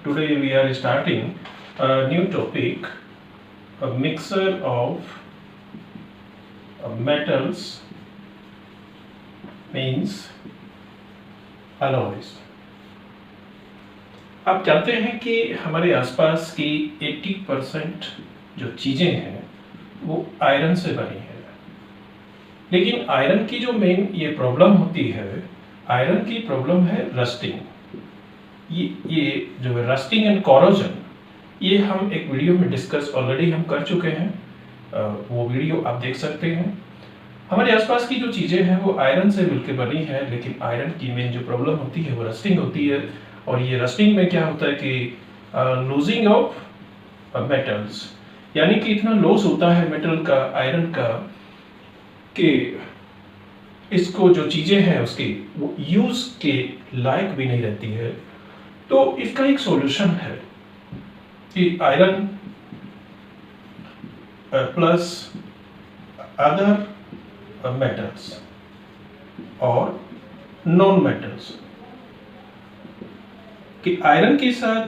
Today we are starting a new topic, a mixture of metals means alloys. आप जानते हैं कि हमारे आसपास की 80% जो चीज़ें हैं वो आयरन से बनी है, लेकिन आयरन की जो मेन ये प्रॉब्लम होती है, आयरन की प्रॉब्लम है रस्टिंग. ये जो है रस्टिंग एंड कोरोजन, ये हम एक वीडियो में डिस्कस ऑलरेडी हम कर चुके हैं. वो वीडियो आप देख सकते हैं. हमारे आसपास की जो चीज़ें हैं वो आयरन से मिलकर बनी है, लेकिन आयरन की मेन जो प्रॉब्लम होती है वो रस्टिंग होती है. और ये रस्टिंग में क्या होता है कि लूजिंग ऑफ मेटल्स, यानी कि इतना लॉस होता है मेटल का, आयरन का, कि इसको जो चीज़ें हैं उसकी वो यूज़ के लायक भी नहीं रहती है. तो इसका एक सॉल्यूशन है कि आयरन प्लस अदर मेटल्स और नॉन मेटल्स, कि आयरन के साथ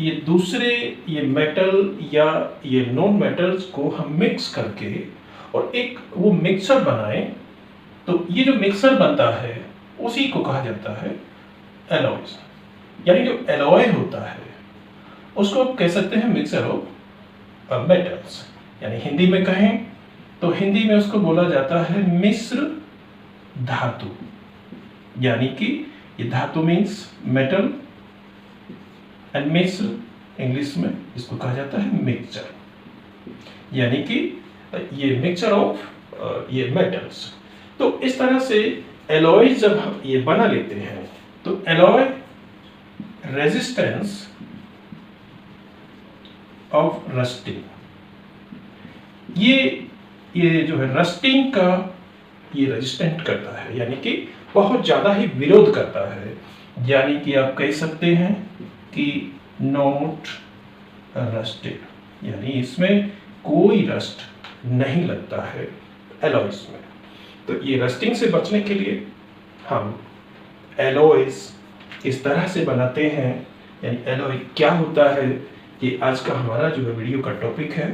ये दूसरे ये मेटल या ये नॉन मेटल्स को हम मिक्स करके और एक वो मिक्सर बनाएं. तो ये जो मिक्सर बनता है उसी को कहा जाता है एलॉयज. यानी जो एलॉय होता है उसको आप कह सकते हैं मिक्सर ऑफ मेटल्स. यानी हिंदी में कहें तो हिंदी में उसको बोला जाता है मिश्र धातु. यानी कि ये धातु means metal and Mishra English में इसको कहा जाता है मिक्सचर. यानी कि ये मिक्सचर ऑफ ये मेटल्स. तो इस तरह से एलॉय जब हम ये बना लेते हैं तो एलॉय रेजिस्टेंस ऑफ रस्टिंग, ये जो है रस्टिंग का ये रेजिस्टेंट करता है, यानी कि बहुत ज़्यादा ही विरोध करता है. यानी कि आप कह सकते हैं कि नॉट रस्टेड, यानी इसमें कोई रस्ट नहीं लगता है एलॉयज में. तो ये रस्टिंग से बचने के लिए हम एलॉयज इस तरह से बनाते हैं. यानी एलॉय क्या होता है, ये आज का हमारा जो है वीडियो का टॉपिक है,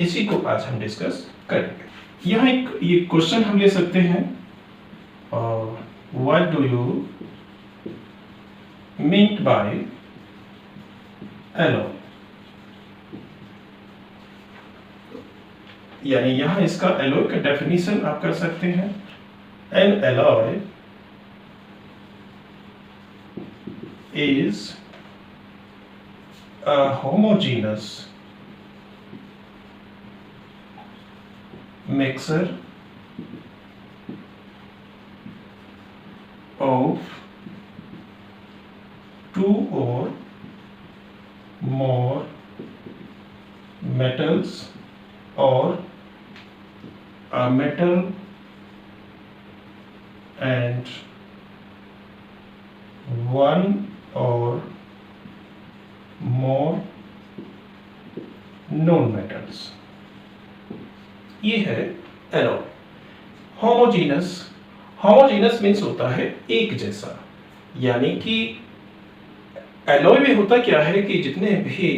इसी को आज हम डिस्कस करेंगे. यहाँ एक ये क्वेश्चन हम ले सकते हैं, what do you mean by alloy. यानी यहाँ इसका एलॉय का डेफिनेशन आप कर सकते हैं. N alloy is a homogeneous mixture of two or more metals or a metal and one और more नॉन मेटल्स. ये है एलॉय. होमोजीनस, होमोजीनस मीन्स होता है एक जैसा. यानी कि एलॉय में होता क्या है कि जितने भी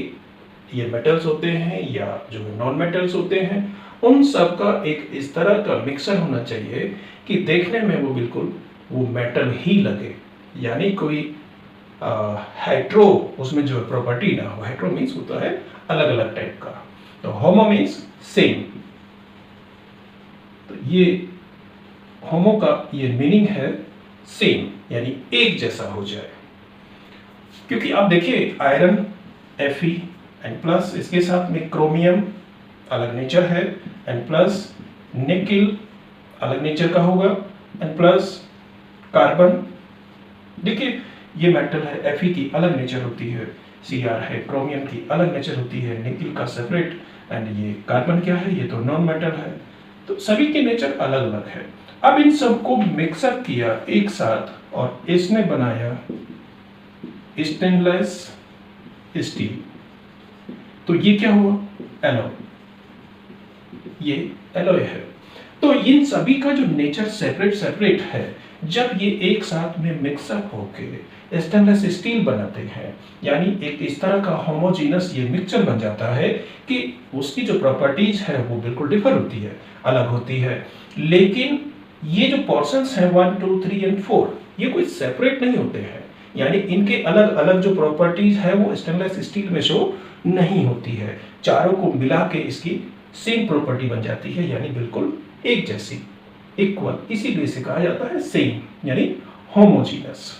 ये मेटल्स होते हैं या जो नॉन मेटल्स होते हैं उन सब का एक इस तरह का मिक्सर होना चाहिए कि देखने में वो बिल्कुल वो मेटल ही लगे. यानी कोई हेट्रो उसमें जो प्रॉपर्टी ना हो. हेट्रो मीन्स होता है अलग अलग टाइप का, तो होमो मीन्स सेम. तो ये होमो का ये मीनिंग है सेम, यानी एक जैसा हो जाए. क्योंकि आप देखिए आयरन Fe एंड प्लस इसके साथ में क्रोमियम अलग नेचर है, एंड प्लस निकिल अलग नेचर का होगा, एंड प्लस कार्बन. देखिए ये मेटल है, Fe की अलग नेचर होती है, Cr है, क्रोमियम की अलग नेचर होती है, निकिल का सेपरेट, एंड ये कार्बन क्या है, ये तो नॉन मेटल है. तो सभी के नेचर अलग अलग है. अब इन सबको मिक्सअप किया एक साथ और इसने बनाया स्टेनलेस स्टील. तो ये क्या हुआ, एलॉय. ये एलॉय है. तो इन सभी का जो नेचर सेपरेट सेपरेट है, जब ये एक साथ में मिक्सअप होके स्टेनलेस स्टील बनाते हैं, यानी एक इस तरह का होमोजीनस ये मिक्सचर बन जाता है कि उसकी जो प्रॉपर्टीज है वो बिल्कुल डिफर होती है, अलग होती है। लेकिन ये जो पोर्शंस हैं 1, 2, 3 एंड 4 ये कोई सेपरेट नहीं होते हैं, यानी इनके अलग अलग जो प्रॉपर्टीज है वो स्टेनलेस स्टील में शो नहीं होती है। चारों को मिला के इसकी सेम प्रॉपर्टी बन जाती है, यानी बिल्कुल एक जैसी, इक्वल। इसीलिए इसे कहा जाता है सेम, यानी homogeneous.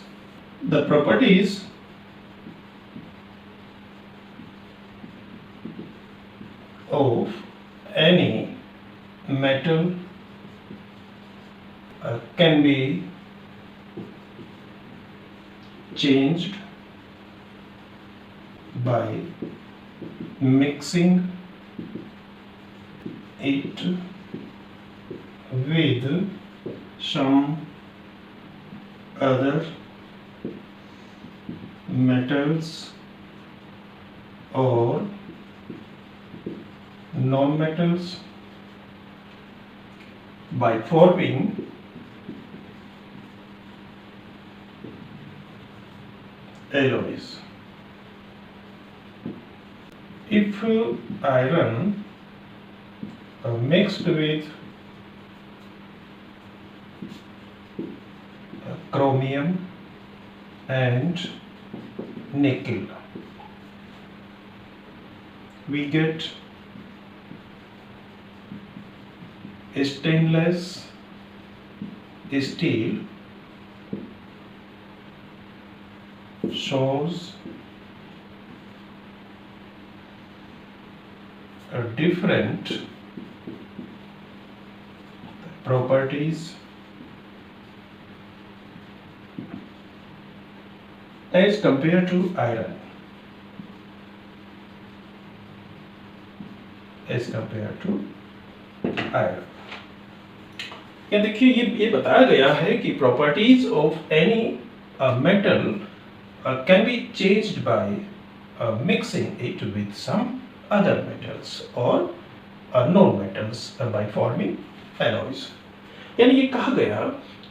The properties of any metal can be changed by mixing it with some other metals or non-metals by forming alloys. If iron mixed with chromium and nickel, we get stainless steel shows a different properties as compared to iron. As compared to iron. या देखिए ये बताया गया है कि properties of any metal can be changed by mixing it with some other metals or non-metals by forming alloys. यानी ये कहा गया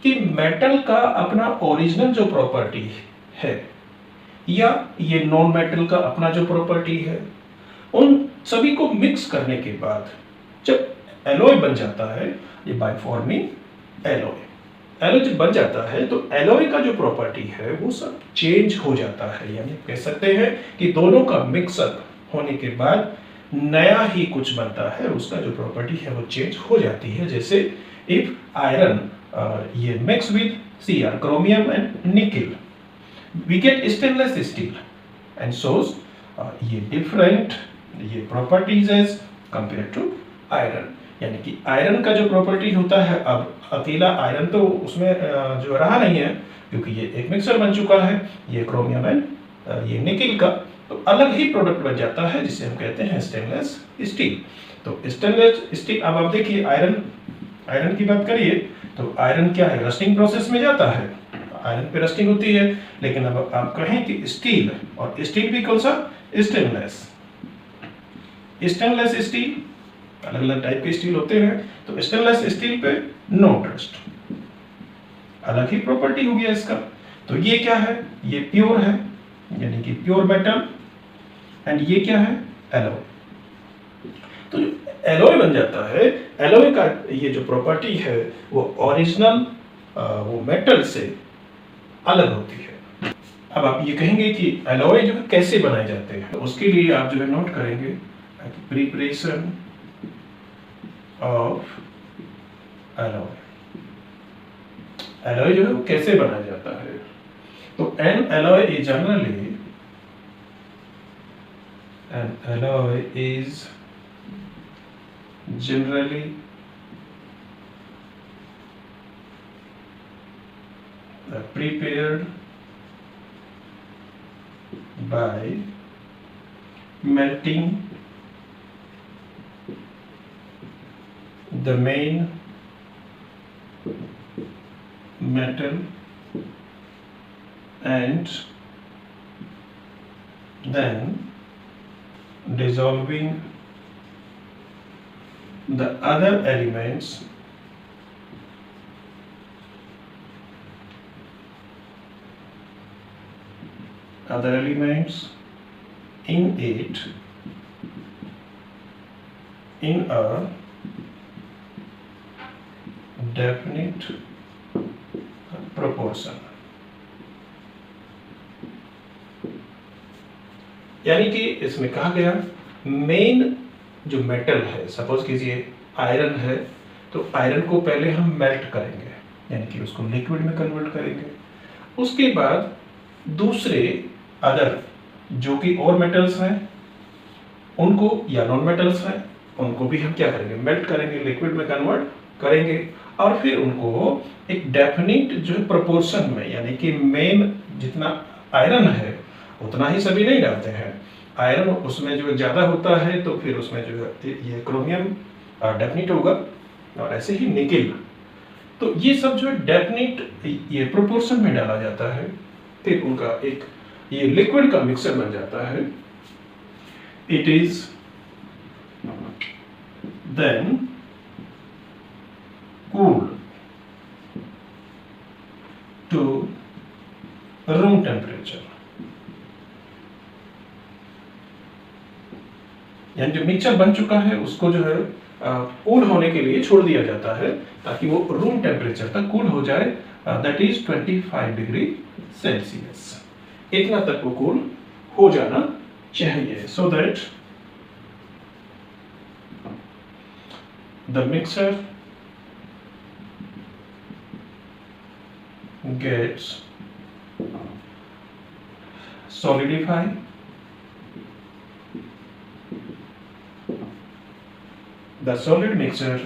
कि मेटल का अपना ओरिजिनल जो प्रॉपर्टी है या ये नॉन मेटल का अपना जो प्रॉपर्टी है, उन सभी को मिक्स करने के बाद जब एलॉय बन जाता है, ये बाय फॉर्मिंग एलॉय, एलॉय जब बन जाता है तो एलॉय का जो प्रॉपर्टी है वो सब चेंज हो जाता है। यानी कह सकते हैं कि दोनों का मिक्सअप होने के बाद नया ही कुछ बनता है, उसका जो प्रॉपर्टी है वो चेंज हो जाती है। जैसे इफ आयरन ये mix with Cr, chromium and nickel, we get stainless steel and shows ये डिफरेंट ये properties as compare to iron. यानी कि आयरन का जो प्रॉपर्टी होता है, अब अकेला आयरन तो उसमें जो रहा नहीं है, क्योंकि ये एक मिक्सर बन चुका है, ये क्रोमियम एंड ये निकल का, तो अलग ही प्रोडक्ट बन जाता है जिसे हम कहते हैं स्टेनलेस स्टील। तो स्टेनलेस स्टील, अब आप देखिए आयरन की बात करिए तो आयरन क्या है, रस्टिंग प्रोसेस में जाता है, आयरन पे रस्टिंग होती है। लेकिन अब आप कहें कि स्टील, और स्टील भी कौन सा, स्टेनलेस स्टील, अलग अलग टाइप के स्टील होते हैं, तो स्टेनलेस स्टील पे नो रस्ट, अलग ही प्रॉपर्टी हो गया इसका। तो ये क्या है, ये प्योर है, यानी कि प्योर मेटल, एंड ये क्या है, एलॉय। तो जो एलॉय बन जाता है, एलॉय का ये जो प्रॉपर्टी है वो ओरिजिनल वो मेटल से अलग होती है। अब आप ये कहेंगे कि एलॉय जो है कैसे बनाए जाते हैं, तो उसके लिए आप जो है नोट करेंगे प्रिपरेशन ऑफ एलॉय। एलॉय जो है वो कैसे बनाया जाता है, तो N alloy is generally, an alloy is generally prepared by melting the main metal and then dissolving the other elements other elements in it in a definite proportion। यानी कि इसमें कहा गया मेन जो मेटल है, सपोज कीजिए iron है, तो आयरन को पहले हम मेल्ट करेंगे, यानी कि उसको लिक्विड में कन्वर्ट करेंगे। उसके बाद दूसरे अदर जो कि और मेटल्स हैं उनको, या नॉन मेटल्स हैं, उनको भी हम क्या करेंगे, मेल्ट करेंगे, लिक्विड में कन्वर्ट करेंगे, और फिर उनको एक डेफिनिट जो प्रोपोर्शन में, यानी कि मेन जितना आयरन है उतना ही सभी नहीं डालते हैं, आयरन उसमें जो ज़्यादा होता है तो फिर उसमें जो है ये क्रोमियम डेफिनिट होगा, और ऐसे ही निकेल। तो ये सब जो है डेफिनिट ये प्रोपोर्शन में डाला जाता है, फिर उनका एक ये लिक्विड का मिक्सर बन जाता है। It is then cooled to room temperature, यानी जो मिक्सचर बन चुका है उसको जो है कूल होने के लिए छोड़ दिया जाता है ताकि वो रूम टेम्परेचर तक कूल हो जाए, दैट इज 25 डिग्री सेल्सियस। इतना तक वो कूल हो जाना चाहिए, so that the mixer gets solidified the solid mixture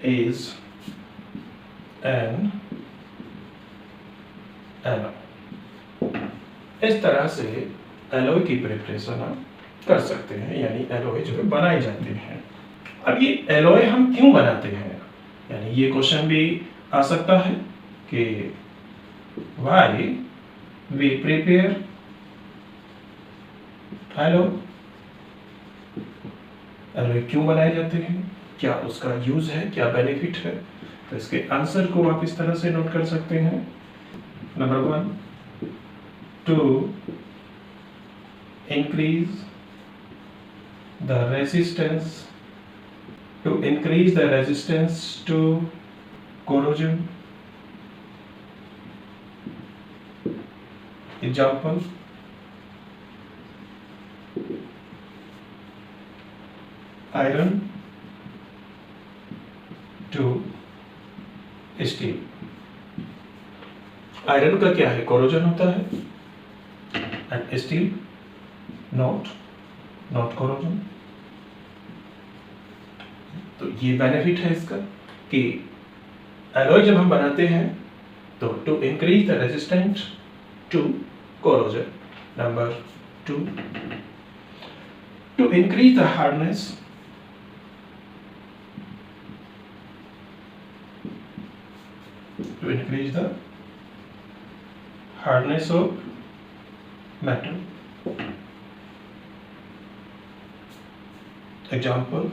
is an alloy। इस तरह से एलॉय की प्रिपरेशन हम कर सकते हैं, यानी एलॉय जो है बनाए जाते हैं। अब ये एलॉय हम क्यों बनाते हैं, यानी ये क्वेश्चन भी आ सकता है कि why we prepare alloy, alloy क्यों बनाए जाते हैं, क्या उसका यूज है, क्या बेनिफिट है। तो इसके आंसर को आप इस तरह से नोट कर सकते हैं। Number 1, to increase the resistance, to increase the resistance to corrosion। Example, iron to steel। Iron का क्या है, कोरोजन होता है, एंड स्टील नॉट कोरोजन। तो ये बेनिफिट है इसका कि एलॉय जब हम बनाते हैं तो to increase the resistance to corrosion. Number 2, to increase the hardness, to increase the hardness of metal. Example,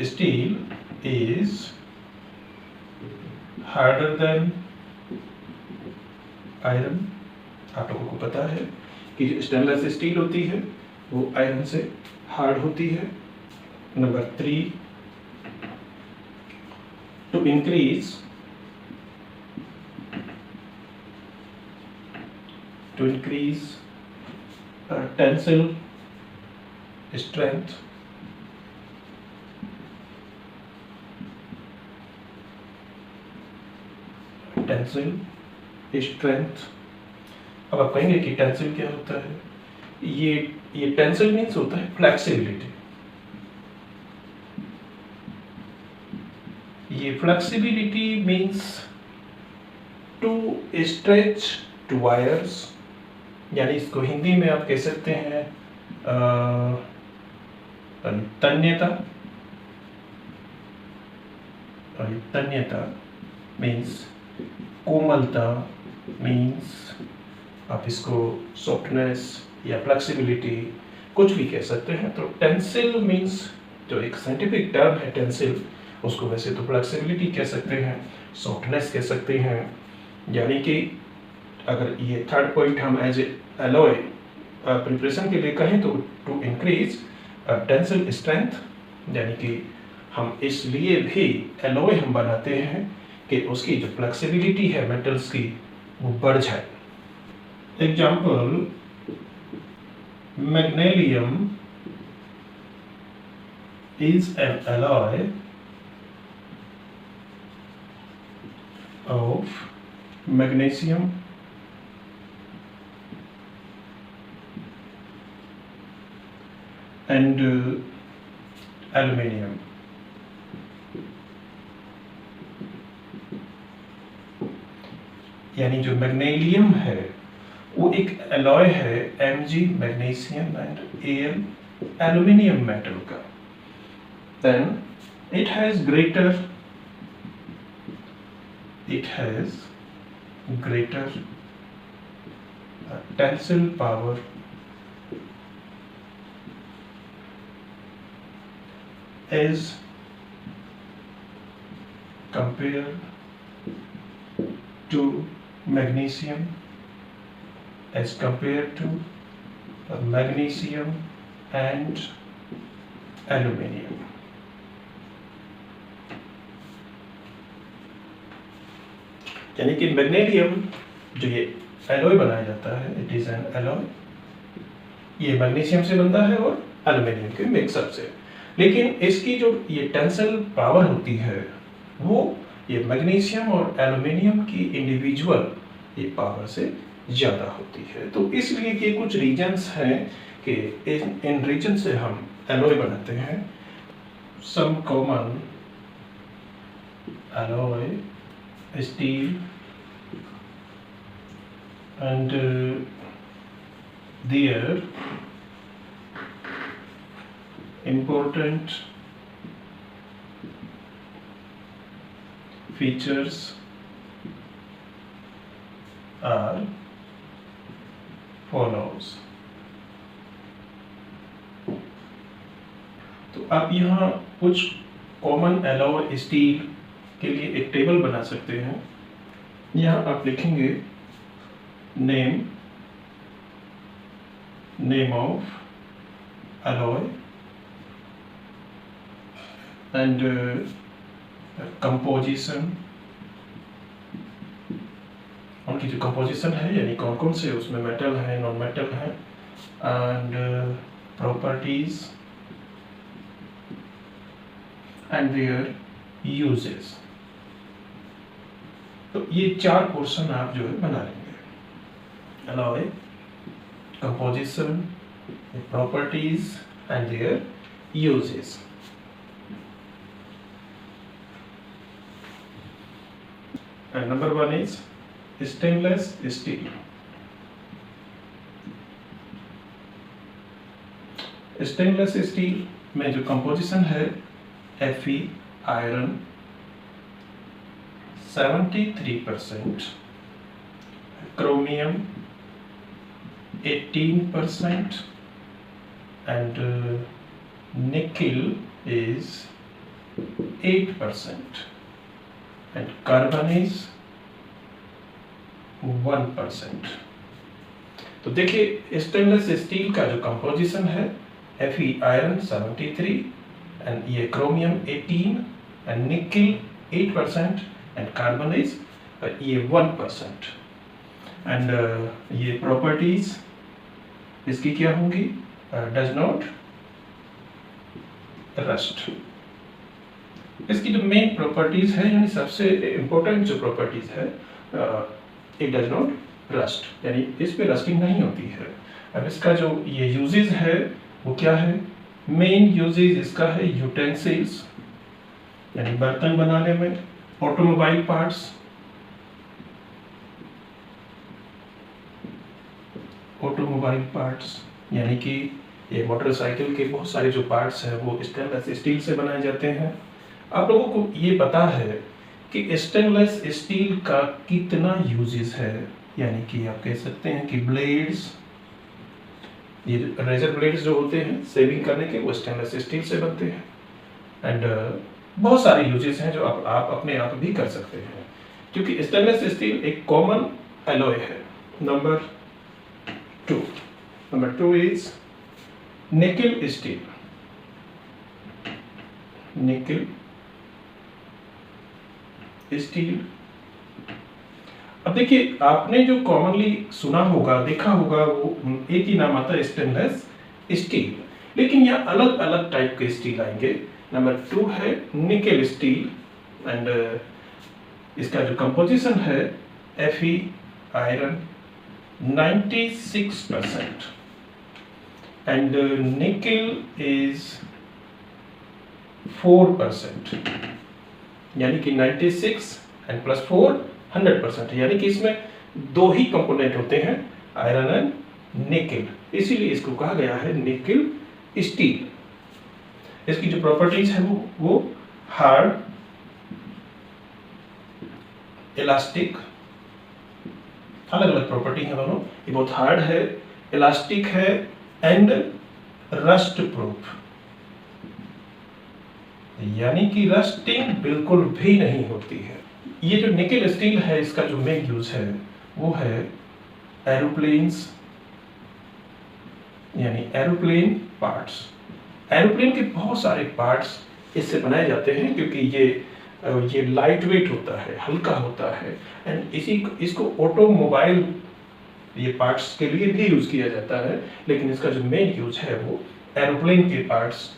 steel is harder than iron। आप लोगों को पता है कि जो स्टेनलेस स्टील होती है वो आयरन से हार्ड होती है। Number 3, to increase tensile strength. Tensile strength. अब आप कहेंगे कि टेंसिल क्या होता है, ये टेंसिल मीन्स होता है फ्लेक्सिबिलिटी। ये flexibility means to stretch to wires, यानी इसको हिंदी में आप कह सकते हैं तन्यता। तन्यता मीन्स कोमलता, मीन्स आप इसको सॉफ्टनेस या फ्लेक्सिबिलिटी कुछ भी कह सकते हैं। तो टेंसिल मीन्स जो एक साइंटिफिक टर्म है टेंसिल, उसको वैसे तो फ्लेक्सिबिलिटी कह सकते हैं, सॉफ्टनेस कह सकते हैं, यानी कि अगर ये थर्ड पॉइंट हम एज एलॉय प्रिपरेशन के लिए कहें तो टू इंक्रीज टेंसिल स्ट्रेंथ, यानी कि हम इसलिए भी एलॉय हम बनाते हैं कि उसकी जो फ्लेक्सिबिलिटी है मेटल्स की वो बढ़ जाए। Example, magnesium is an alloy of magnesium and aluminium. यानी जो मैग्नीशियम है वो एक एलॉय है Mg magnesium and Al aluminium metal का। Then it has greater tensile power as compared to magnesium, as compared to magnesium and aluminium. यानी कि magnesium जो ये एलॉय बनाया जाता है, इट इज एन एलॉय, ये मैग्नीशियम से बनता है और एल्यूमिनियम के मिक्सअप से, लेकिन इसकी जो ये टेंसिल पावर होती है वो ये मैग्नीशियम और एल्यूमिनियम की इंडिविजुअल ये पावर से ज़्यादा होती है। तो इसलिए ये कुछ रीजन्स हैं कि इन रीजन से हम एलॉय बनाते हैं। Some common alloy steel and their important features are follows। तो आप यहाँ कुछ कॉमन एलॉय स्टील के लिए एक टेबल बना सकते हैं। यहाँ आप लिखेंगे name of alloy and composition, उनकी जो कंपोजिशन है यानी कौन कौन से उसमें मेटल है, नॉन मेटल है, and properties and there uses. तो ये चार पोर्शन आप जो है बना लेंगे, alloy, composition, properties and there uses. And number one is stainless steel. Stainless steel में जो कंपोजिशन है Fe iron 73%, chromium 18% and nickel is 8% and carbon is 1%। तो देखिए स्टेनलेस स्टील का जो कंपोजिशन है Fe आयरन 73 and ये chromium 18 and nickel 8% and carbon is ये 1% and ये properties इसकी क्या होंगी, does not rust। इसकी जो मेन प्रॉपर्टीज है यानी सबसे इम्पोर्टेंट जो प्रॉपर्टीज है, it does not rust, यानी इस पे रस्टिंग नहीं होती है। अब इसका जो ये यूजेस है वो क्या है, मेन यूजेस इसका है यूटेंसिल्स यानी बर्तन बनाने में, ऑटोमोबाइल पार्ट्स, यानी कि ये मोटरसाइकिल के बहुत सारे जो पार्ट्स हैं वो स्टेनलेस स्टील से बनाए जाते हैं। आप लोगों को ये पता है कि स्टेनलेस स्टील का कितना यूजेस है, यानी कि आप कह सकते हैं कि ब्लेड्स, ये रेजर ब्लेड्स जो होते हैं सेविंग करने के, वो स्टेनलेस स्टील से बनते हैं। एंड बहुत सारे यूजेस हैं जो आप अपने आप भी कर सकते हैं, क्योंकि स्टेनलेस स्टील एक कॉमन एलॉय है। Number two is nickel steel. Nickel steel, अब देखिए आपने जो कॉमनली सुना होगा, देखा होगा, वो एक ही नाम आता है स्टेनलेस स्टील, लेकिन यहाँ अलग अलग टाइप के स्टील आएंगे। नंबर 2 है निकेल स्टील, एंड इसका जो कंपोजिशन है Fe iron 96%, and nickel is 4%, यानी कि 96 एंड प्लस 4 100%, यानी कि इसमें दो ही कंपोनेंट होते हैं, आयरन एंड निकेल, इसीलिए इसको कहा गया है निकेल स्टील। इसकी जो प्रॉपर्टीज है वो हार्ड, इलास्टिक, अलग अलग प्रॉपर्टी है दोनों। ये बहुत हार्ड है, इलास्टिक है एंड रस्ट प्रूफ, यानी कि रस्टिंग बिल्कुल भी नहीं होती है। ये जो निकेल स्टील है, इसका जो मेन यूज है वो है एरोप्लेन्स, यानी एरोप्लेन पार्ट्स। एरोप्लेन के बहुत सारे पार्ट्स इससे बनाए जाते हैं, क्योंकि ये लाइट वेट होता है, हल्का होता है, एंड इसको ऑटोमोबाइल ये पार्ट्स के लिए भी यूज किया जाता है, लेकिन इसका जो मेन यूज है वो एरोप्लेन के पार्ट्स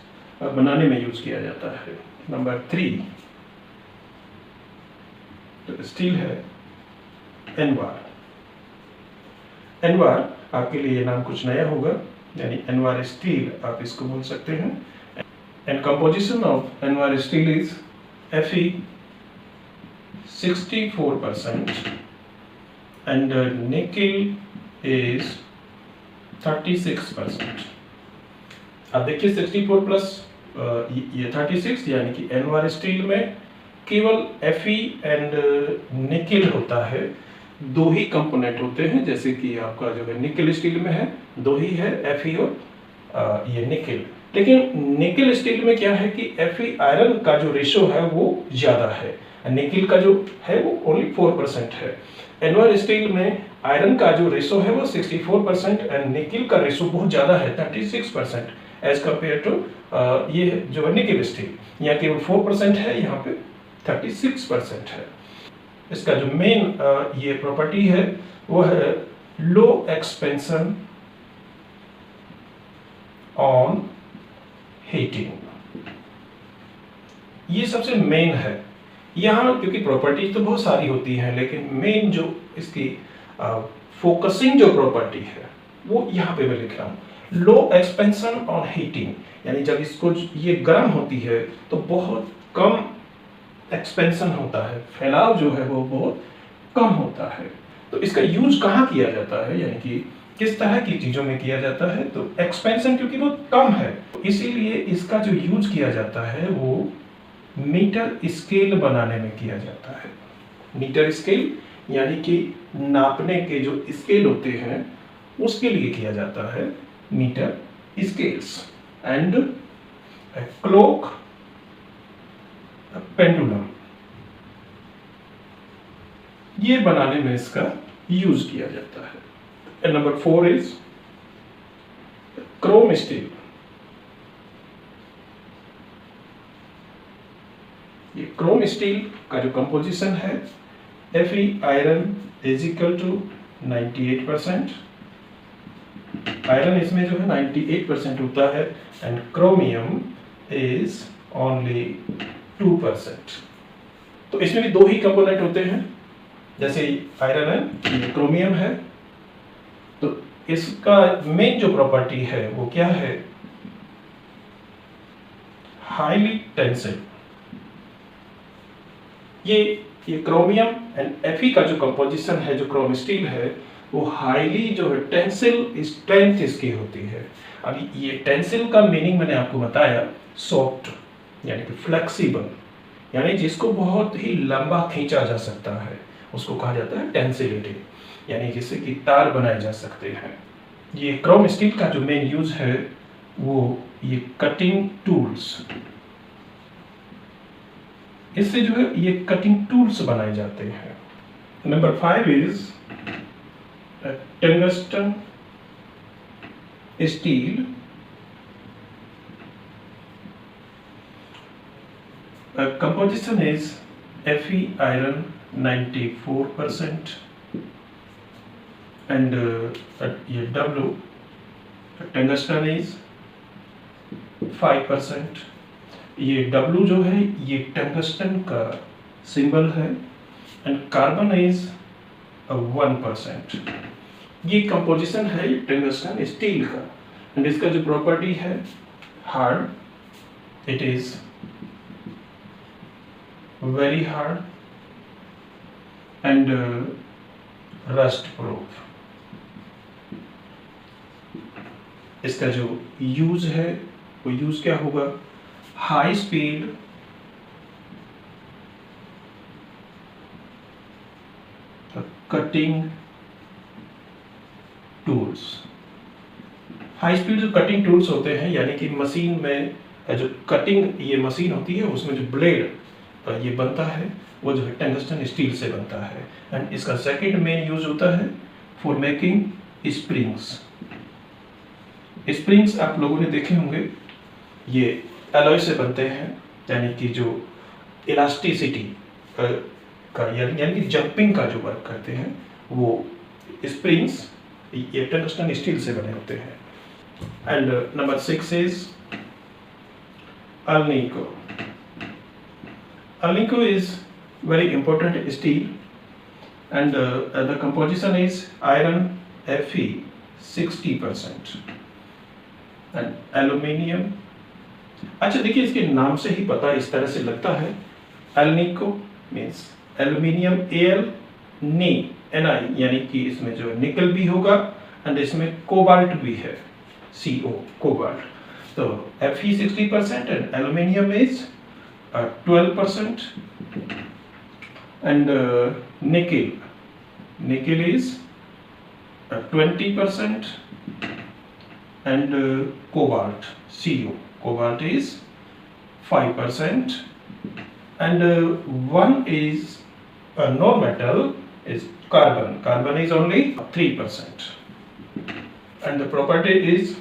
बनाने में यूज किया जाता है। नंबर 3 तो स्टील है एनवार। एनवार आपके लिए ये नाम कुछ नया होगा, यानी एनवार स्टील आप इसको बोल सकते हैं। And composition of invar steel is Fe 64% and nickel is 36%। अब देखिए 64 प्लस ये 36, यानी कि एनवार स्टील में केवल Fe एंड निकेल होता है, दो ही कंपोनेंट होते हैं, जैसे कि आपका जो है निकेल स्टील में है, दो ही है, Fe और ये निकेल। लेकिन निकेल स्टील में क्या है कि Fe आयरन का जो रेशो है वो ज्यादा है, निकेल का जो है वो ओनली 4% है। एनवार स्टील में आयरन का जो रेशो है वो 64% एंड निकेल का रेशो बहुत ज्यादा है 36% एज कम्पेयर टू ये जो है निकेल स्टील, यहाँ केवल 4% है, यहाँ पे 36% है। इसका जो मेन ये प्रॉपर्टी है वो है लो एक्सपेंशन ऑन हीटिंग, ये सबसे मेन है यहाँ, क्योंकि प्रॉपर्टी तो बहुत सारी होती है, लेकिन मेन जो इसकी फोकसिंग जो प्रॉपर्टी है वो यहाँ पे मैं लिख रहा हूँ, लो एक्सपेंशन ऑन हीटिंग, यानी जब इसको ये गर्म होती है तो बहुत कम एक्सपेंशन होता है, फैलाव जो है वो बहुत कम होता है। तो इसका यूज कहाँ किया जाता है, यानी कि किस तरह की चीजों में किया जाता है, तो एक्सपेंशन क्योंकि बहुत कम है, तो इसीलिए इसका जो यूज किया जाता है वो मीटर स्केल बनाने में किया जाता है। मीटर स्केल यानी कि नापने के जो स्केल होते हैं उसके लिए किया जाता है metre scales. And clock pendulum, ये बनाने में इसका यूज किया जाता है। And number 4 is chrome steel. ये क्रोम स्टील का जो कंपोजिशन है Fe iron is equal to 98%, iron इसमें जो है 98% होता है, एंड क्रोमियम इज ओनली 2%। तो इसमें भी दो ही कंपोनेंट होते हैं, जैसे आयरन है, ये क्रोमियम है। तो इसका मेन जो प्रॉपर्टी है वो क्या है, हाईली टेंसिल। ये क्रोमियम एंड Fe का जो कंपोजिशन है, जो क्रोम स्टील है, वो हाईली जो है टेंसिल स्ट्रेंथ इसकी होती है। अब ये टेंसिल का मीनिंग मैंने आपको बताया, सॉफ्ट यानी कि फ्लेक्सिबल, यानी जिसको बहुत ही लंबा खींचा जा सकता है उसको कहा जाता है टेंसिलिटी, यानी जिससे कि तार बनाए जा सकते हैं। ये क्रोम स्टील का जो मेन यूज है वो ये कटिंग टूल्स, इससे जो है ये कटिंग टूल्स बनाए जाते हैं। Number 5 is tungsten steel. Composition is Fe iron 94% and ये W tungsten is 5%। ये W जो है ये टंगस्टन का सिंबल है एंड कार्बन इज 1%। ये कंपोजिशन है टंगस्टन स्टील का एंड इसका जो प्रॉपर्टी है hard, it is very hard and rust proof। इसका जो यूज है वो यूज क्या होगा, high speed cutting tools. High speed जो कटिंग टूल्स होते हैं यानी कि मशीन में जो कटिंग ये मशीन होती है उसमें जो ब्लेड ये बनता है वो जो है टंगस्टन स्टील से बनता है एंड इसका सेकंड मेन यूज होता है फॉर मेकिंग स्प्रिंग्स। स्प्रिंग्स आप लोगों ने देखे होंगे, ये एलॉय से बनते हैं यानी कि जो इलास्टिसिटी का यानी कि जंपिंग का जो वर्क करते हैं वो स्प्रिंग्स ये टंगस्टन स्टील से बने होते हैं। And number 6 is alnico. Alnico is very important steel and the composition is iron Fe 60% and aluminium। अच्छा देखिए इसके नाम से ही पता इस तरह से लगता है, Alnico means aluminium Al Ni Ni यानी कि इसमें जो निकल भी होगा एंड इसमें कोबाल्ट भी है CO कोबाल्ट। तो Fe 60% and aluminium is 12% and nickel is 20% and cobalt cobalt is 5% and one is non-metal is carbon is only 3% and the property is,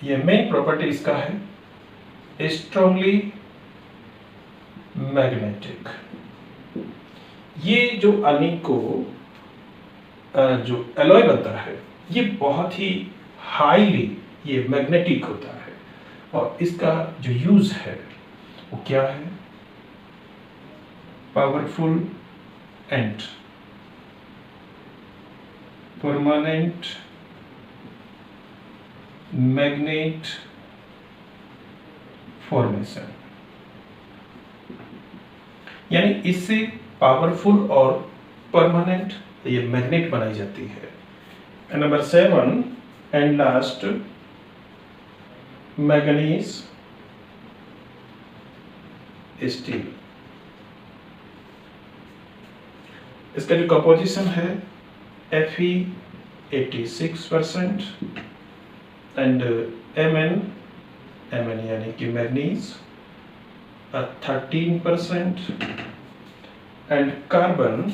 ये मेन प्रॉपर्टी इसका है स्ट्रांगली मैग्नेटिक। ये जो alnico जो alloy बनता है ये बहुत ही हाईली ये मैग्नेटिक होता है और इसका जो यूज है वो क्या है, powerful and permanent magnet formation, यानी इससे पावरफुल और परमानेंट ये मैग्नेट बनाई जाती है। Number 7 and last manganese steel. इसका जो कंपोजिशन है Fe 86% एंड Mn यानी कि मैग्नीज 13% एंड कार्बन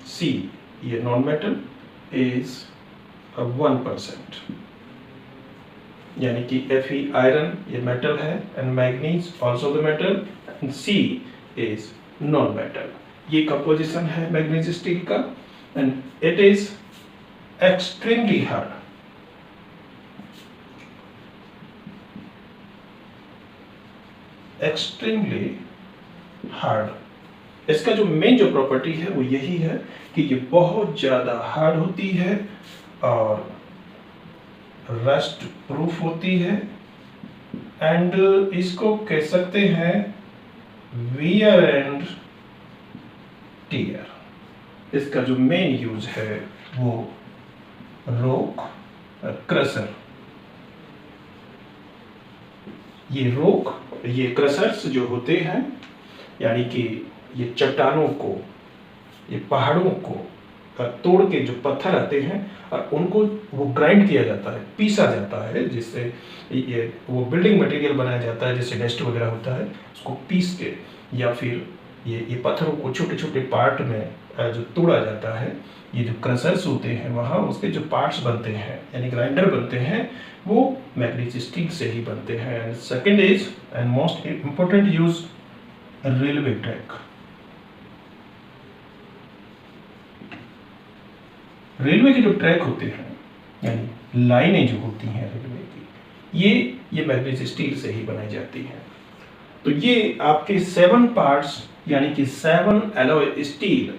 C ये नॉन मेटल इज 1%, यानी कि Fe आयरन ये मेटल है and manganese also the metal and C is non metal. ये कंपोजिशन है मैग्नीज स्टील का and it is extremely hard. Extremely hard. इसका जो मेन जो प्रॉपर्टी है वो यही है कि ये बहुत ज्यादा हार्ड होती है और रस्ट प्रूफ होती है एंड इसको कह सकते हैं वियर एंड टियर। इसका जो मेन यूज है वो रॉक क्रशर। ये रॉक ये क्रशर्स जो होते हैं यानी कि ये चट्टानों को ये पहाड़ों को तोड़ के जो पत्थर आते हैं और उनको वो ग्राइंड किया जाता है, पीसा जाता है, जिससे ये वो बिल्डिंग मटेरियल बनाया जाता है, जैसे डेस्ट वगैरह होता है, उसको पीस के या फिर ये पत्थरों को छोटे छोटे पार्ट में जो तोड़ा जाता है, ये जो क्रशर्स होते हैं वहाँ उसके जो पार्ट्स बनते हैं यानी ग्राइंडर बनते हैं, वो मैग्नीज स्टील से ही बनते हैं। And second is and most important use railway track. Railway के जो ट्रैक होते हैं यानी लाइनें जो होती हैं रेलवे की, ये मैग्नीज स्टील से ही बनाई जाती हैं। तो ये आपके 7 पार्ट्स यानी कि 7 एलॉय स्टील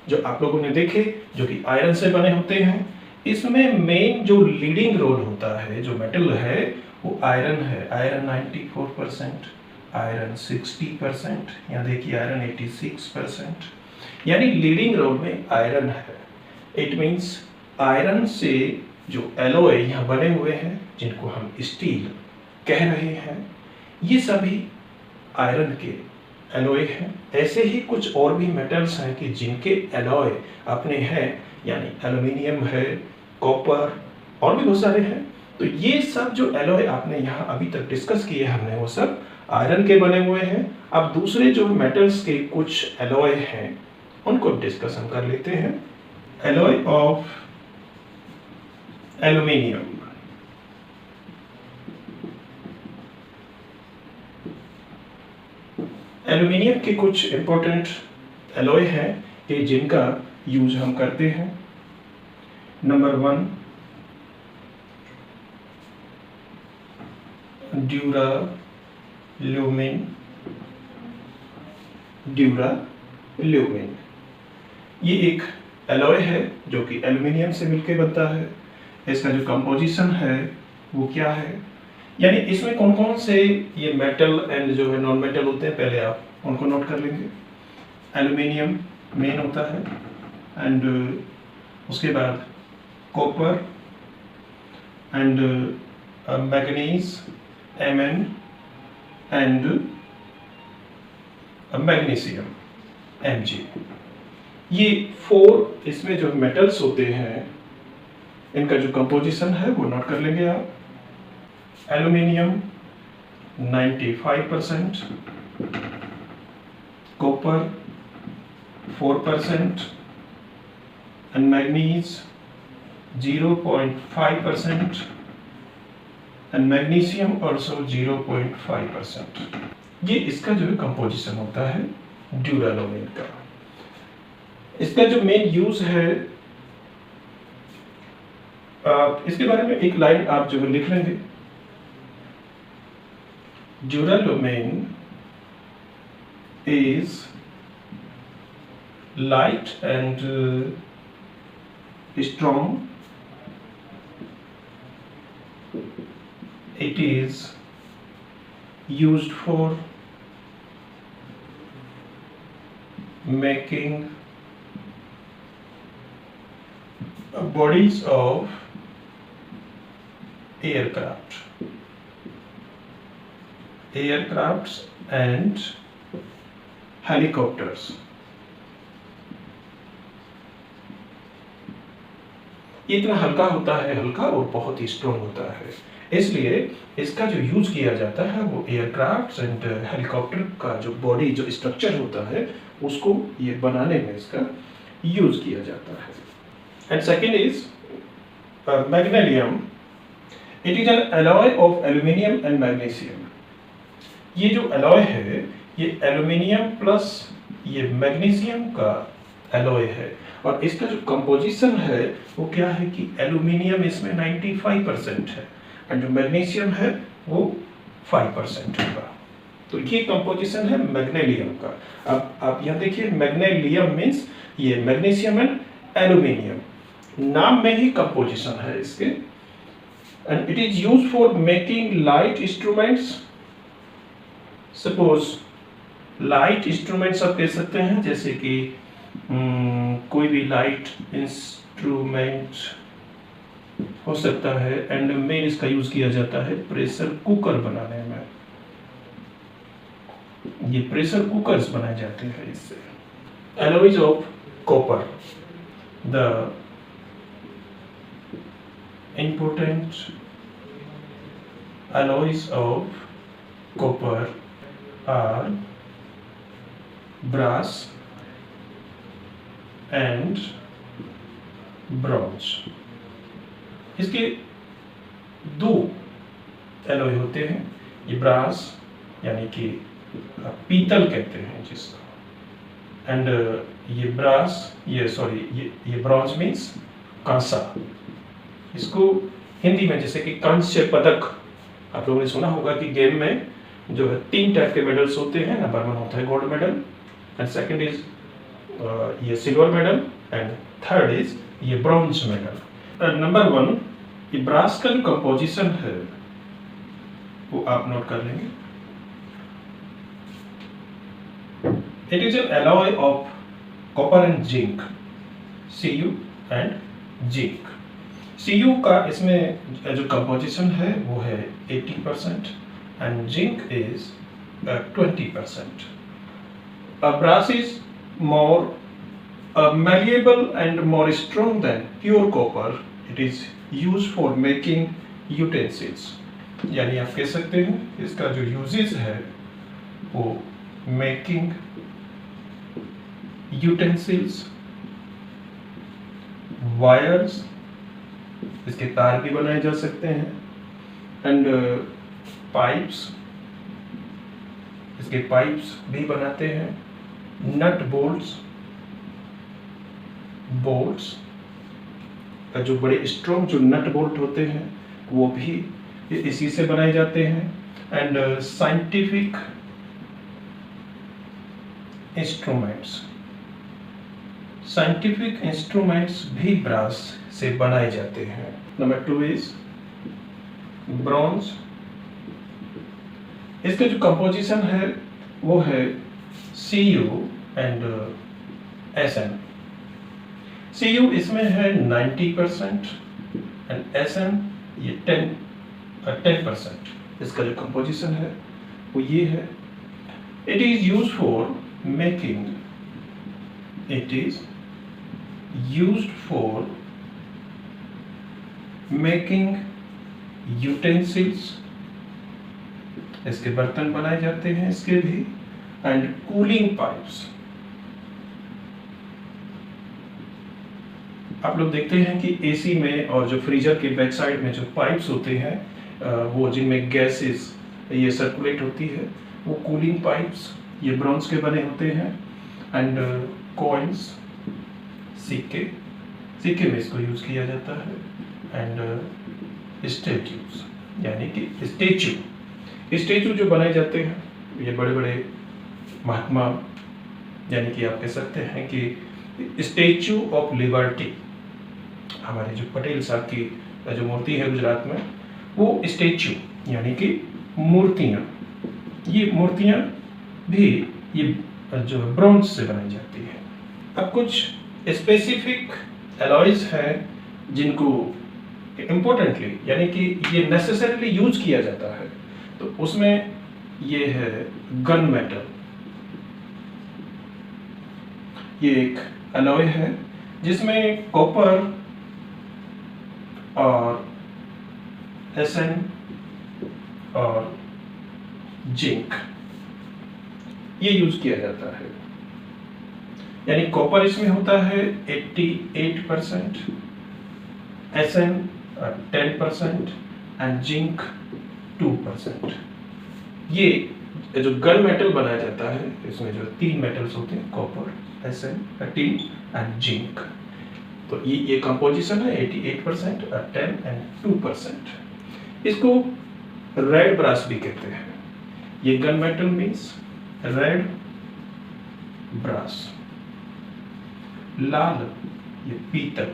जो आप लोगों ने देखे, जो कि आयरन से बने होते हैं, इसमें मेन जो लीडिंग रोल होता है, जो मेटल है वो आयरन है। आयरन 94%, आयरन 60%, यहाँ देखिए आयरन 86%, यानी लीडिंग रोल में आयरन है। इट मीन्स आयरन से जो एलॉय यहाँ बने हुए हैं, जिनको हम स्टील कह रहे हैं, ये सभी आयरन के एलॉय हैं। ऐसे ही कुछ और भी मेटल्स हैं कि जिनके एलॉय अपने हैं, यानी एल्युमिनियम है, कॉपर और भी बहुत सारे हैं। तो ये सब जो एलॉय आपने यहाँ अभी तक डिस्कस किए हमने, वो सब आयरन के बने हुए हैं। अब दूसरे जो मेटल्स के कुछ एलॉय हैं उनको डिस्कस हम कर लेते हैं। Alloy of aluminium. एल्युमिनियम के कुछ इंपॉर्टेंट एलॉय हैं कि जिनका यूज हम करते हैं। नंबर 1 ड्यूराल्यूमिन। ड्यूराल्यूमिन ये एक एलॉय है जो कि एल्युमिनियम से मिलकर बनता है। इसका जो कंपोजिशन है वो क्या है, यानी इसमें कौन कौन से ये मेटल एंड जो है नॉन मेटल होते हैं, पहले आप उनको नोट कर लेंगे। एल्युमिनियम मेन होता है, एंड उसके बाद copper and manganese Mn and magnesium Mg। ये 4 इसमें जो मेटल्स होते हैं, इनका जो कंपोजिशन है वो नोट कर लेंगे आप। Aluminium 95%, copper 4% and manganese 0.5% and magnesium also 0.5%। ये इसका जो है कंपोजिशन होता है ड्यूराल्यूमिन का। इसका जो मेन यूज है, इसके बारे में एक लाइन आप जो है लिख लेंगे। ड्यूराल्यूमिन is light and strong. It is used for making bodies of aircrafts and helicopters. ये इतना हल्का होता है, हल्का और बहुत ही स्ट्रॉन्ग होता है, इसलिए इसका जो यूज किया जाता है वो एयरक्राफ्ट्स एंड हेलीकॉप्टर का जो बॉडी जो स्ट्रक्चर होता है उसको ये बनाने में इसका यूज किया जाता है। And second is magnesium. It is an alloy of aluminium and magnesium. ये जो एलॉय है ये एल्युमिनियम प्लस ये मैग्नीशियम का एलॉय है, और इसका जो कंपोजिशन है वो क्या है कि एल्युमिनियम इसमें 95% है एंड जो मैग्नीशियम है वो 5% होगा। तो ये कंपोजिशन है मैग्नीशियम का। अब आप यहाँ देखिए, मैग्नीशियम मीन्स ये मैग्नीशियम एंड एल्युमिनियम, नाम में ही कंपोजिशन है इसके। And it is used for making light instruments. Suppose light instruments आप कह सकते हैं, जैसे कि कोई भी लाइट इंस्ट्रूमेंट हो सकता है। एंड मेन इसका यूज किया जाता है प्रेशर कुकर बनाने में। ये प्रेशर कुकर्स बनाए जाते हैं इससे। Alloys of copper. The important alloys of copper are brass and bronze. इसके दो एलॉय होते हैं, ये ब्रास यानी कि पीतल कहते हैं जिसको, एंड ये ब्रास ये ब्रॉन्ज मीन्स कांसा। इसको हिंदी में जैसे कि कांस्य पदक, आप लोगों ने सुना होगा कि गेम में जो है 3 टाइप के मेडल्स होते हैं। नंबर 1 होता है gold medal, and second is ये silver medal, and third is ये ब्रॉन्ज मेडल। नंबर 1 ये ब्रास का जो कंपोजिशन है वो आप नोट कर लेंगे। It is an alloy of copper and zinc, Cu and zinc. Cu का इसमें जो कंपोजिशन है वो है 80% and zinc is 20%। Brass is more malleable and more strong than pure copper. It is used for making utensils. यानी आप कह सकते हैं इसका जो यूजेस है वो मेकिंग यूटेंसिल्स, वायर्स, इसके तार भी बनाए जा सकते हैं, एंड पाइप्स, इसके पाइप्स भी बनाते हैं, नट बोल्ट्स जो बड़े स्ट्रॉन्ग जो नट बोल्ट होते हैं वो भी इसी से बनाए जाते हैं, एंड साइंटिफिक इंस्ट्रूमेंट्स भी ब्रास से बनाए जाते हैं। Number 2 is bronze. इसका जो कंपोजिशन है वो है Cu एंड Sn। Cu इसमें है 90% एंड Sn ये 10%। इसका जो कंपोजिशन है वो ये है। It is used for making utensils, इसके बर्तन बनाए जाते हैं इसके भी, एंड कूलिंग पाइप्स। आप लोग देखते हैं कि एसी में और जो फ्रीजर के बैक साइड में जो पाइप्स होते हैं वो जिनमें गैसेस ये सर्कुलेट होती है, वो कूलिंग पाइप्स ये ब्रॉन्ज के बने होते हैं, एंड कॉइन्स, सिक्के में इसको यूज किया जाता है, एंड स्टैच्यूज यानी कि स्टैचू जो बनाए जाते हैं ये बड़े बड़े महात्मा, यानी कि आप कह सकते हैं कि स्टैचू ऑफ लिबर्टी, हमारे जो पटेल साहब की जो मूर्ति है गुजरात में, वो स्टैचू यानी कि मूर्तियाँ, ये मूर्तियाँ भी ये जो ब्रॉन्ज से बनाई जाती है। अब कुछ स्पेसिफिक एलॉयज हैं जिनको इम्पोर्टेंटली यानी कि ये नेसेसरीली यूज किया जाता है, तो उसमें ये है गन मेटल। ये एक एलॉय है जिसमें कॉपर और Sn और जिंक ये यूज किया जाता है। यानी कॉपर इसमें होता है 88%, Sn 10% एंड जिंक 2%। ये जो गन मेटल बनाया जाता है इसमें जो 3 मेटल्स होते हैं, copper, Sn, tin and zinc, तो ये कंपोजिशन है 88%, 10 एंड 2%। इसको रेड ब्रास भी कहते हैं। ये gun metal means red brass. लाल ये पीतल।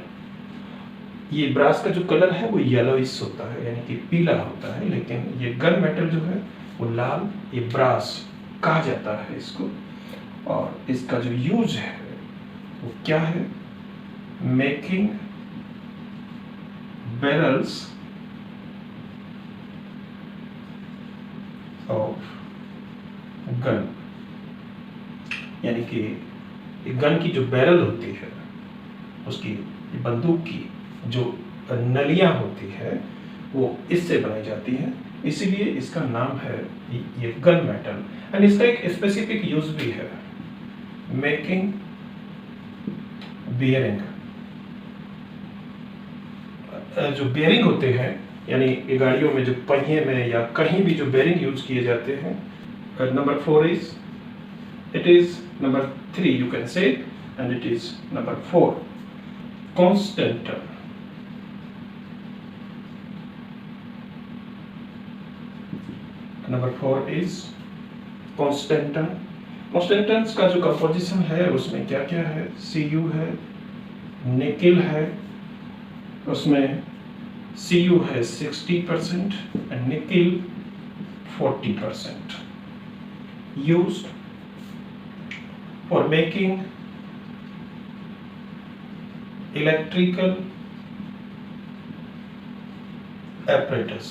ये ब्रास का जो कलर है वो येलोइश होता है यानी कि पीला होता है, लेकिन ये गन मेटल जो है वो लाल, ये ब्रास कहा जाता है इसको। और इसका जो यूज है वो क्या है? मेकिंग बैरल्स ऑफ गन, यानी कि गन की जो बैरल होती है उसकी बंदूक की जो नलियां होती है वो इससे बनाई जाती है, इसीलिए इसका नाम है ये गन मेटल। एंड इसका एक स्पेसिफिक यूज भी है, मेकिंग बियरिंग। जो बेयरिंग होते हैं यानी ये गाड़ियों में जो पहिए में या कहीं भी जो बेयरिंग यूज किए जाते हैं। Number 4 is it is number 3 you can say, and it is number 4 constantan। Number 4 is constantan। constantans का जो कंपोजिशन है उसमें क्या क्या है, Cu है, निकिल है, उसमें Cu है 60% and nickel 40%, used for making electrical apparatus।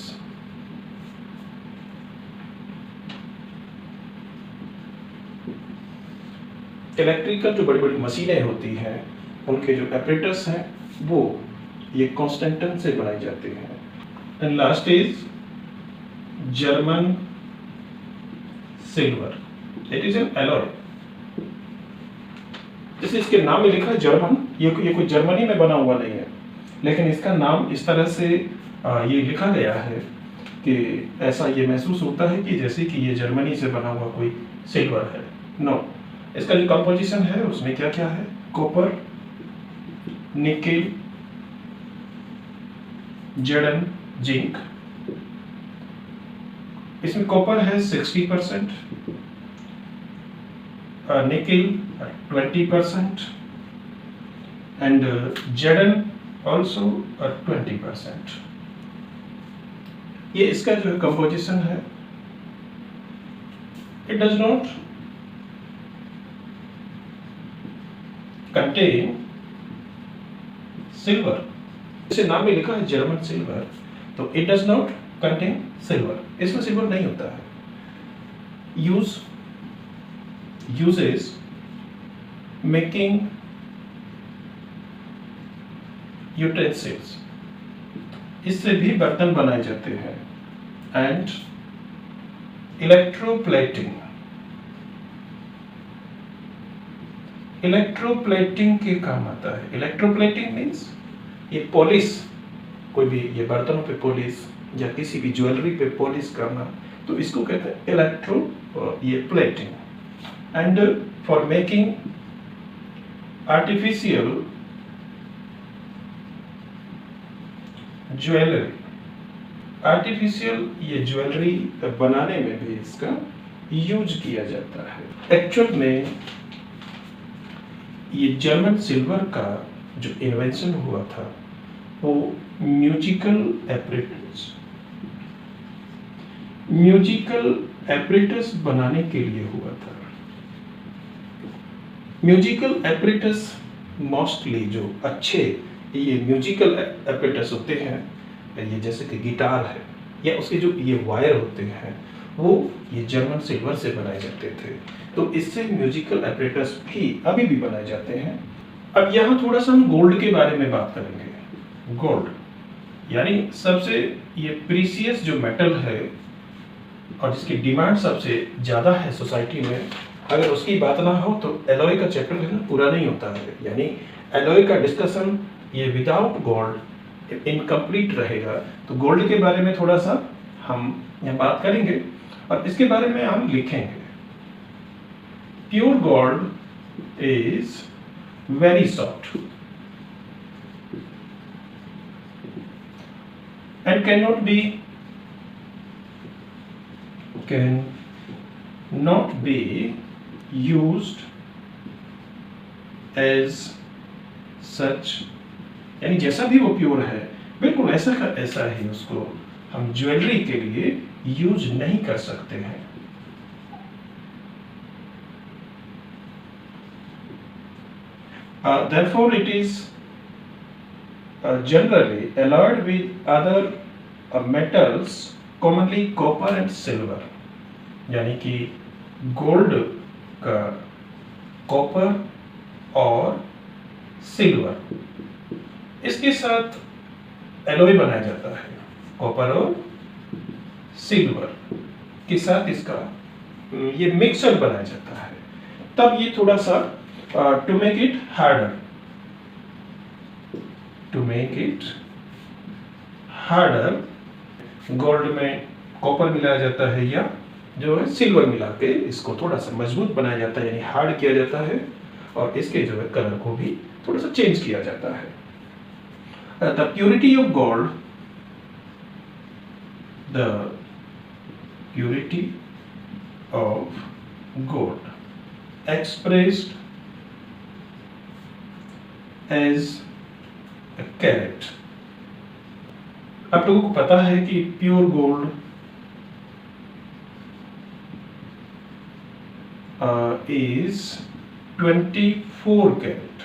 Electrical जो बड़ी बड़ी मशीनें होती हैं उनके जो apparatus हैं वो ये कॉन्स्टेंटन से बनाए जाते हैं। And last is German silver, it is an alloy. जैसे इसके नाम में लिखा है जर्मन, ये कोई जर्मनी में बना हुआ नहीं है, लेकिन इसका नाम इस तरह से ये लिखा गया है कि ऐसा ये महसूस होता है कि जैसे कि ये जर्मनी से बना हुआ कोई सिल्वर है। नो, इसका जो कंपोजिशन है उसमें क्या क्या है, कॉपर, निकेल, जेडन, जिंक। इसमें कॉपर है 60%, निकेल 20% and जेडन also 20%। ये इसका जो कंपोजिशन है, it does not contain silver। इसे नाम में लिखा है जर्मन सिल्वर, तो it does not contain silver, इसमें सिल्वर नहीं होता है। uses making utensils, इससे भी बर्तन बनाए जाते हैं। एंड इलेक्ट्रोप्लेटिंग, इलेक्ट्रोप्लेटिंग के काम आता है। इलेक्ट्रोप्लेटिंग मीन्स ये पॉलिश, कोई भी ये बर्तनों पे पॉलिश या किसी भी ज्वेलरी पे पॉलिश करना, तो इसको कहते हैं इलेक्ट्रो ये plating. And for making artificial jewellery, artificial ये ज्वेलरी बनाने में भी इसका यूज किया जाता है। एक्चुअल में ये जर्मन सिल्वर का जो इन्वेंशन हुआ था वो म्यूजिकल एपरेटस, म्यूजिकल एपरेटस बनाने के लिए हुआ था। म्यूजिकल एपरेटस मोस्टली जो अच्छे ये म्यूजिकल एपरेटस होते हैं, ये जैसे कि गिटार है या उसके जो ये वायर होते हैं वो ये जर्मन सिल्वर से बनाए जाते थे। तो इससे म्यूजिकल एपरेटस भी अभी भी बनाए जाते हैं। अब यहाँ थोड़ा सा हम गोल्ड के बारे में बात करेंगे। गोल्ड यानी सबसे ये प्रीसियस जो मेटल है और जिसकी डिमांड सबसे ज़्यादा है सोसाइटी में, अगर उसकी बात ना हो तो एलॉय का चैप्टर है ना पूरा नहीं होता है। यानी एलॉय का डिस्कशन ये विदाउट गोल्ड इनकम्प्लीट रहेगा। तो गोल्ड के बारे में थोड़ा सा हम यहाँ बात करेंगे और इसके बारे में हम लिखेंगे। Pure gold is very soft and cannot be used as such, यानी जैसा भी वो प्योर है बिल्कुल ऐसा का ऐसा ही उसको हम ज्वेलरी के लिए यूज नहीं कर सकते हैं। Therefore it is generally alloyed with other metals, commonly copper and silver। यानी कि गोल्ड का कॉपर और सिल्वर। इसके साथ एलॉय बनाया जाता है, कॉपर और सिल्वर के साथ इसका ये मिक्सचर बनाया जाता है। तब ये थोड़ा सा to make it harder, gold में कॉपर मिलाया जाता है या जो है सिल्वर मिला के इसको थोड़ा सा मजबूत बनाया जाता है, यानी हार्ड किया जाता है, और इसके जो है कलर को भी थोड़ा सा चेंज किया जाता है। The purity of gold, the purity of gold expressed as a carat। आप लोगों को पता है कि प्योर गोल्ड is 24 कैरेट।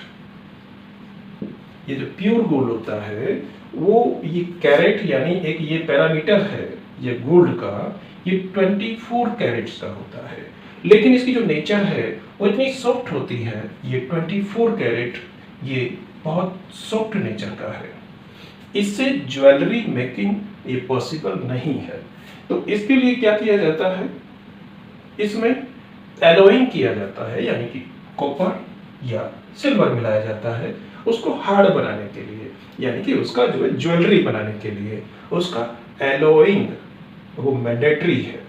ये जो प्योर गोल्ड होता है वो ये कैरेट यानी एक ये पैरामीटर है ये गोल्ड का, ये 24 कैरेट्स का होता है। लेकिन इसकी जो नेचर है वो इतनी सॉफ्ट होती है, ये 24 कैरेट ये बहुत सॉफ्ट नेचर का है, इससे ज्वेलरी मेकिंग ये पॉसिबल नहीं है। तो इसके लिए क्या किया जाता है, इसमें एलोइंग किया जाता है, यानी कि कॉपर या सिल्वर मिलाया जाता है उसको हार्ड बनाने के लिए, यानी कि उसका जो है ज्वेलरी बनाने के लिए उसका एलोइंग वो मैंडेटरी है,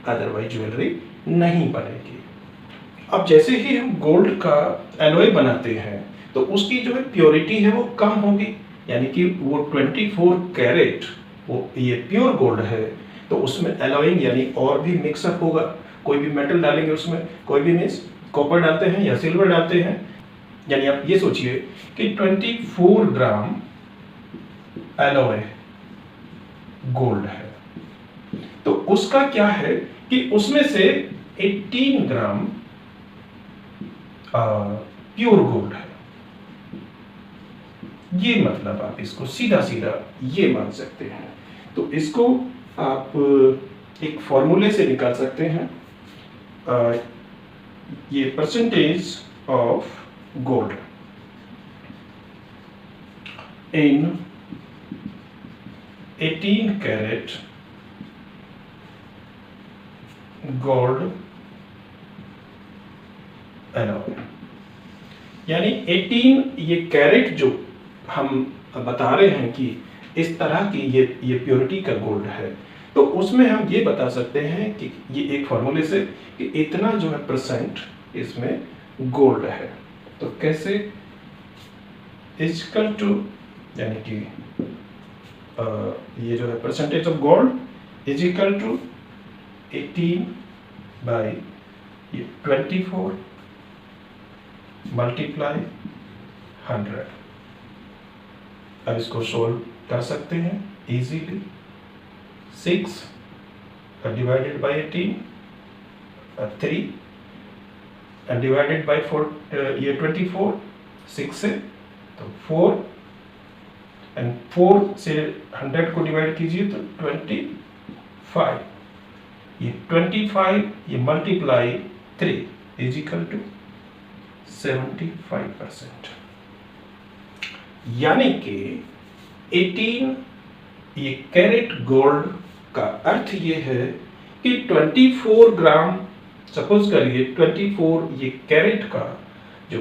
अदरवाइज ज्वेलरी नहीं बनेगी। अब जैसे ही हम गोल्ड का एलोय बनाते हैं तो उसकी जो है प्योरिटी है वो कम होगी, यानी कि वो 24 कैरेट वो ये प्योर गोल्ड है, तो उसमें एलोइंग यानी और भी मिक्सअप होगा, कोई भी मेटल डालेंगे उसमें, कोई भी मीन्स कॉपर डालते हैं या सिल्वर डालते हैं, यानी आप ये सोचिए कि 24 ग्राम एलोय गोल्ड है, तो उसका क्या है कि उसमें से 18 ग्राम प्योर गोल्ड है। ये मतलब आप इसको सीधा सीधा ये मान सकते हैं। तो इसको आप एक फॉर्मूले से निकाल सकते हैं, ये percentage of gold in 18 carat gold alloy, यानी 18 ये कैरेट जो हम बता रहे हैं कि इस तरह की ये प्योरिटी का गोल्ड है, तो उसमें हम ये बता सकते हैं कि ये एक फॉर्मूले से कि इतना जो है परसेंट इसमें गोल्ड है। तो कैसे, इक्वल टू यानी कि ये जो है percentage of gold is equal to 18 by 24 multiply 100। अब इसको सोल्व कर सकते हैं easily. 6 divided by 18, 3 divided by 4 ये 24, 6 से तो 4 एंड 4 से 100 को डिवाइड कीजिए तो 25, ये 25 ये मल्टीप्लाई 3 इज इक्वल टू 75%, यानी कि 18 ये कैरेट गोल्ड का अर्थ ये है कि 24 ग्राम, सपोज करिए 24 ये कैरेट का जो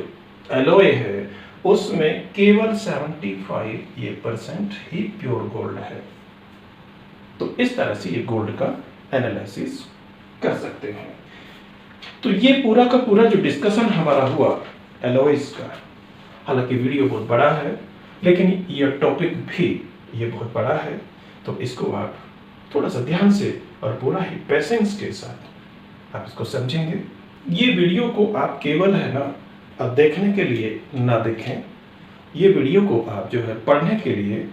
एलॉय है उसमें केवल 75 ये परसेंट ही प्योर गोल्ड है। तो इस तरह से ये गोल्ड का एनालिसिस कर सकते हैं। तो ये पूरा का पूरा जो डिस्कशन हमारा हुआ एलॉयज का, हालांकि वीडियो बहुत बड़ा है लेकिन ये टॉपिक भी ये बहुत बड़ा है, तो इसको आप थोड़ा सा ध्यान से और पूरा ही पेशेंस के साथ आप इसको समझेंगे। ये वीडियो को आप केवल है ना अब देखने के लिए ना देखें, ये वीडियो को आप जो है पढ़ने के लिए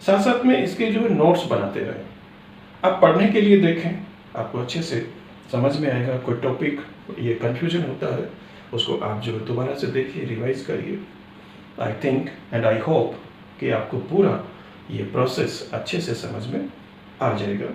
साथ साथ में इसके जो है नोट्स बनाते रहें। आप पढ़ने के लिए देखें, आपको अच्छे से समझ में आएगा। कोई टॉपिक ये कंफ्यूजन होता है उसको आप जो है दोबारा से देखिए, रिवाइज करिए। I think and I hope कि आपको पूरा ये प्रोसेस अच्छे से समझ में आ जाएगा।